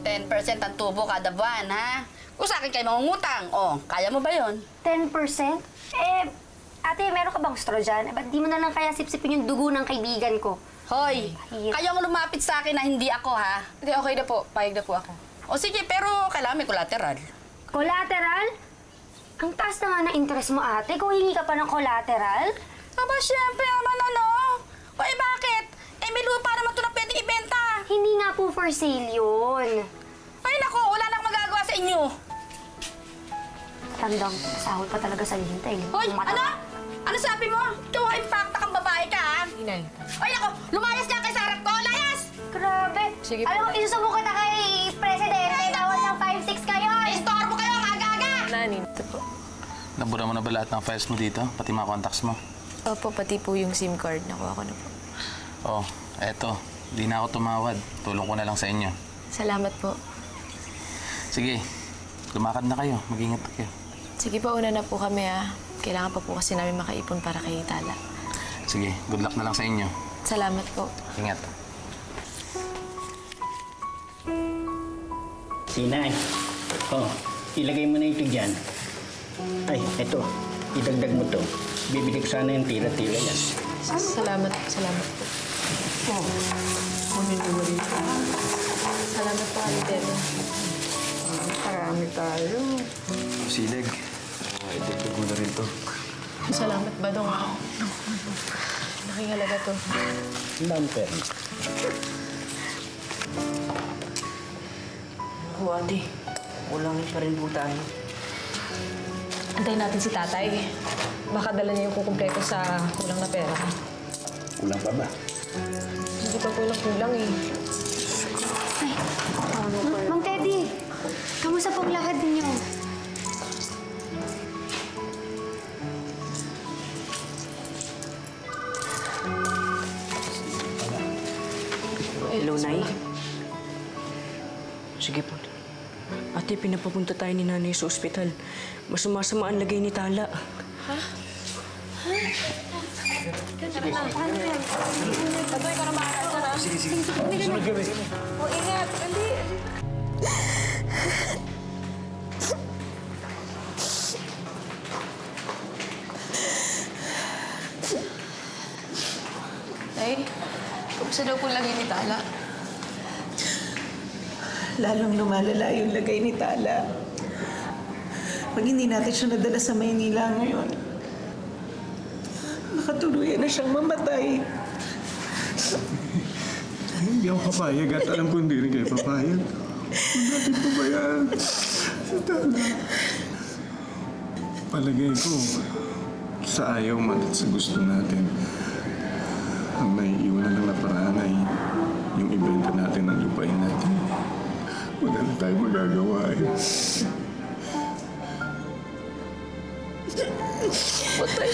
10% ang tubo kada buwan, ha? Kung sa akin kayo mangungutang, kaya mo ba yon? 10%? Ate, meron ka bang straw dyan? Ba't di mo na lang kaya sipsipin yung dugo ng kaibigan ko? Hoy, kayo ang lumapit sa akin na hindi ako, ha? Hindi, okay na po. Payag na po ako. O sige, pero kailangan may collateral. Collateral? Ang taas na nga ng interest mo, ate. Kung hingi ka pa ng collateral? Aba, syempre naman, ano? O bakit? May lupa naman ito na pwedeng ibenta. Hindi nga po for sale yun. Ay, nako, wala na akong magagawa sa inyo. Tandang, sahod pa talaga sa hintay. Hoy, ano? Ano sabi mo? Ikaw, impacta kang babae ka, ha? Inay. Ay, ako, lumayas ka kay sa harap ko, layas! Grabe. Sige po. Alam mo, isusubok ka na kay Presidente. Bawal ng 5-6 kayo. Istorbo kayo, ang aga-aga! Nanin. Ito po. Nabura mo na ba lahat ng files mo dito? Pati mga contacts mo? Opo, pati po yung SIM card. Nakuha ko na po. Eto. Di na ako tumawad. Tulong ko na lang sa inyo. Salamat po. Sige, lumakad na kayo. Mag-ingat kayo. Sige po, una na po kami, ha. Kailangan pa po kasi namin makaipon para kay Tala. Sige, good luck na lang sa inyo. Salamat po. Ingat. Sinay. Ilagay mo na ito dyan. Ay, eto. Idagdag mo to. Bibili ko sana yung tira-tira yan. Salamat po. Kunin mo rin. Salamat po, Alidero. Marami tayo. Silig. Idagdag mo na rin to. Salamat, Badong. Laking halaga to. Bumper. Ate, ulangin pa rin po tayo. Antayin natin si tatay. Baka dala niya yung kukumpleto sa kulang na pera. Kulang pa ba? Hindi pa kulang eh. Ay, Mang Teddy. Kamusta pong lakad ninyo? Hello, Nay. Sige po. Ate, pinapapunta tayo ni Nanay sa ospital. Masama ang lagay ni Tala. Ha? Tatoy, ikaw na makakasar, ha? Sige. Sunod kami. Ingat. Hindi. Tay, kamusta daw po lagay ni Tala? Lalong lumalala yung lagay ni Tala. Pag hindi natin siya nadala sa Maynila ngayon, nakatuluyan na siyang mamatay. Hindi ako papayag at alam ko hindi rin kayo papayag. Kung natin pabayaan si Tala. Palagay ko, sa ayaw man at sa gusto natin, ang naiiwanan ng naparaan ay yung ibenta natin ng lupain natin. Wala na tayo magagawa eh. Patay.